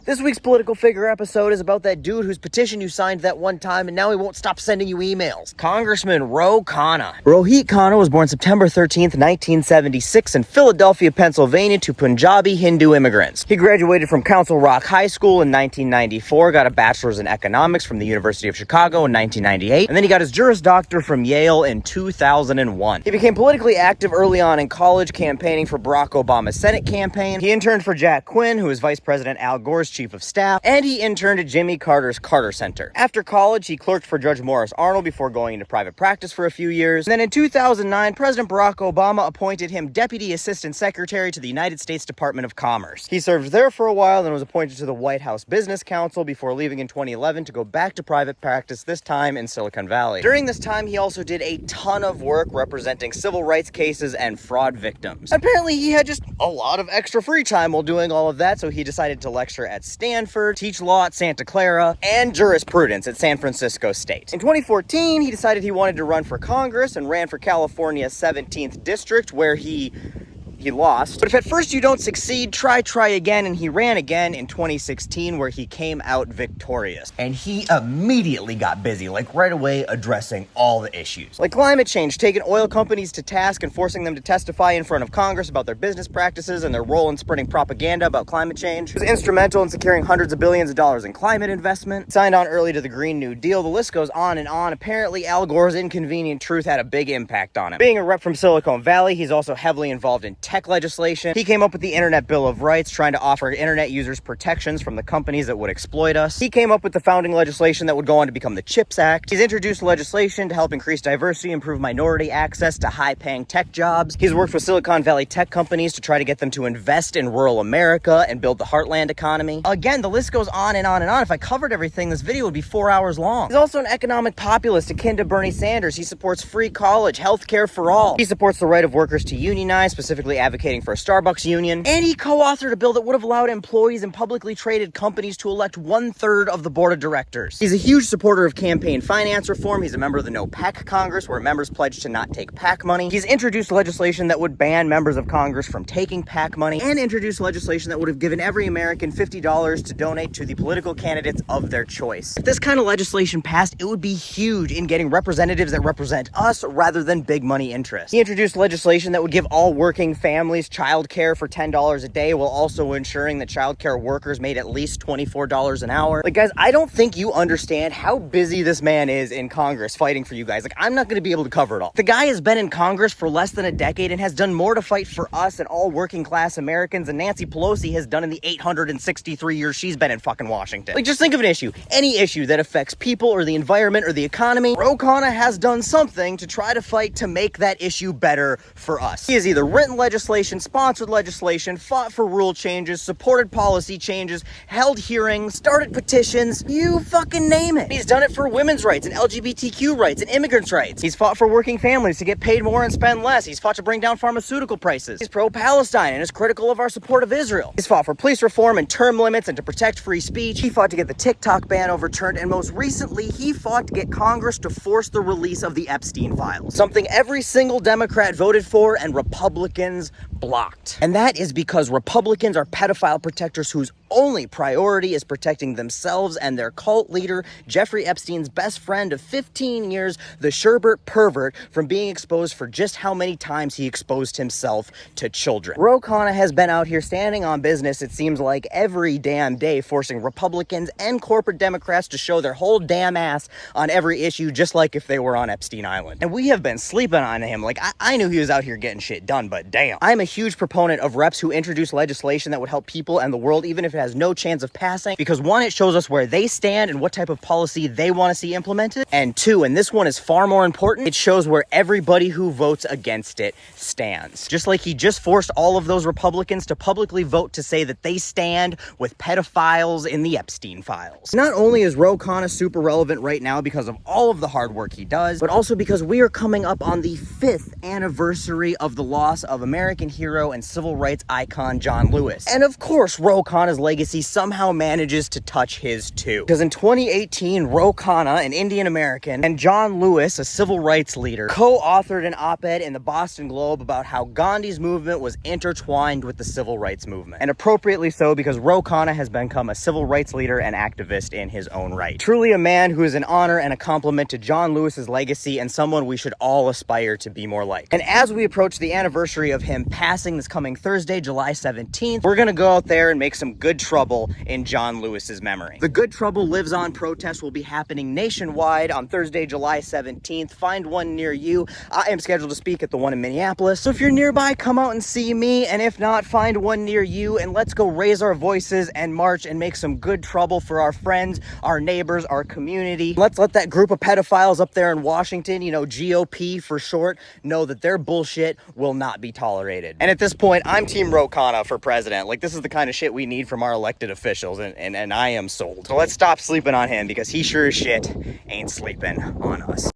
This week's political figure episode is about that dude whose petition you signed that one time and now he won't stop sending you emails. Congressman Khanna. Rohit Khanna was born September 13th, 1976 in Philadelphia, Pennsylvania to Punjabi Hindu immigrants. He graduated from Council Rock High School in 1994, got a bachelor's in economics from the University of Chicago in 1998, and then he got his Juris Doctor from Yale in 2001. He became politically active early on in college, campaigning for Barack Obama's Senate campaign. He interned for Jack Quinn, who was Vice President Al Gore's Chief of Staff, and he interned at Jimmy Carter's Carter Center. After college, he clerked for Judge Morris Arnold before going into private practice for a few years. And then in 2009, President Barack Obama appointed him Deputy Assistant Secretary to the United States Department of Commerce. He served there for a while, then was appointed to the White House Business Council before leaving in 2011 to go back to private practice, this time in Silicon Valley. During this time, he also did a ton of work representing civil rights cases and fraud victims. Apparently, he had just a lot of extra free time while doing all of that, so he decided to lecture at Stanford, teach law at Santa Clara, and jurisprudence at San Francisco State. In 2014, he decided he wanted to run for Congress and ran for California's 17th district, where he lost. But if at first you don't succeed, try again, and he ran again in 2016 where he came out victorious. And he immediately got busy, like right away addressing all the issues. Like climate change, taking oil companies to task and forcing them to testify in front of Congress about their business practices and their role in spreading propaganda about climate change. He was instrumental in securing hundreds of billions of dollars in climate investment, signed on early to the Green New Deal. The list goes on and on. Apparently, Al Gore's inconvenient truth had a big impact on him. Being a rep from Silicon Valley, he's also heavily involved in tech legislation. He came up with the Internet Bill of Rights, trying to offer internet users protections from the companies that would exploit us. He came up with the founding legislation that would go on to become the CHIPS Act. He's introduced legislation to help increase diversity, improve minority access to high-paying tech jobs. He's worked with Silicon Valley tech companies to try to get them to invest in rural America and build the heartland economy. Again, the list goes on and on and on. If I covered everything, this video would be 4 hours long. He's also an economic populist akin to Bernie Sanders. He supports free college, health care for all. He supports the right of workers to unionize, specifically advocating for a Starbucks union, and he co-authored a bill that would have allowed employees in publicly traded companies to elect 1/3 of the board of directors. He's a huge supporter of campaign finance reform. He's a member of the No PAC Congress, where members pledge to not take PAC money. He's introduced legislation that would ban members of Congress from taking PAC money, and introduced legislation that would have given every American $50 to donate to the political candidates of their choice. If this kind of legislation passed, it would be huge in getting representatives that represent us rather than big money interests. He introduced legislation that would give all working families child care for $10 a day, while also ensuring that child care workers made at least $24 an hour. Like, guys, I don't think you understand how busy this man is in Congress fighting for you guys. Like, I'm not going to be able to cover it all. The guy has been in Congress for less than a decade and has done more to fight for us and all working class Americans than Nancy Pelosi has done in the 863 years she's been in fucking Washington. Like, just think of an issue. Any issue that affects people or the environment or the economy, Khanna has done something to try to fight to make that issue better for us. He has either written legislation, sponsored legislation, fought for rule changes, supported policy changes, held hearings, started petitions, you fucking name it. He's done it for women's rights and LGBTQ rights and immigrants' rights. He's fought for working families to get paid more and spend less. He's fought to bring down pharmaceutical prices. He's pro-Palestine and is critical of our support of Israel. He's fought for police reform and term limits and to protect free speech. He fought to get the TikTok ban overturned, and most recently, he fought to get Congress to force the release of the Epstein files, something every single Democrat voted for and Republicans blocked. And that is because Republicans are pedophile protectors whose only priority is protecting themselves and their cult leader, Jeffrey Epstein's best friend of 15 years, the Sherbert pervert, from being exposed for just how many times he exposed himself to children. Khanna has been out here standing on business, it seems like, every damn day, forcing Republicans and corporate Democrats to show their whole damn ass on every issue, just like if they were on Epstein Island. And we have been sleeping on him. Like, I knew he was out here getting shit done, but damn. I'm a huge proponent of reps who introduce legislation that would help people and the world, even if it has no chance of passing, because one, it shows us where they stand and what type of policy they want to see implemented, and two, and this one is far more important, it shows where everybody who votes against it stands. Just like he just forced all of those Republicans to publicly vote to say that they stand with pedophiles in the Epstein files. Not only is Khanna super relevant right now because of all of the hard work he does, but also because we are coming up on the 5th anniversary of the loss of American hero and civil rights icon John Lewis. And of course, Ro Khanna's legacy somehow manages to touch his too. Because in 2018, Ro Khanna, an Indian American, and John Lewis, a civil rights leader, co-authored an op-ed in the Boston Globe about how Gandhi's movement was intertwined with the civil rights movement. And appropriately so, because Ro Khanna has become a civil rights leader and activist in his own right. Truly a man who is an honor and a compliment to John Lewis's legacy, and someone we should all aspire to be more like. And as we approach the anniversary of him passing this coming Thursday, July 17th, we're gonna go out there and make some good trouble in John Lewis's memory. The Good Trouble Lives On protest will be happening nationwide on Thursday, July 17th. Find one near you. I am scheduled to speak at the one in Minneapolis, so if you're nearby, come out and see me, and if not, find one near you, and let's go raise our voices and march and make some good trouble for our friends, our neighbors, our community. Let's let that group of pedophiles up there in Washington, you know, GOP for short, know that their bullshit will not be tolerated. And at this point, I'm Team Ro Khanna for president. Like, this is the kind of shit we need from our elected officials, and I am sold. So let's stop sleeping on him, because he sure as shit ain't sleeping on us.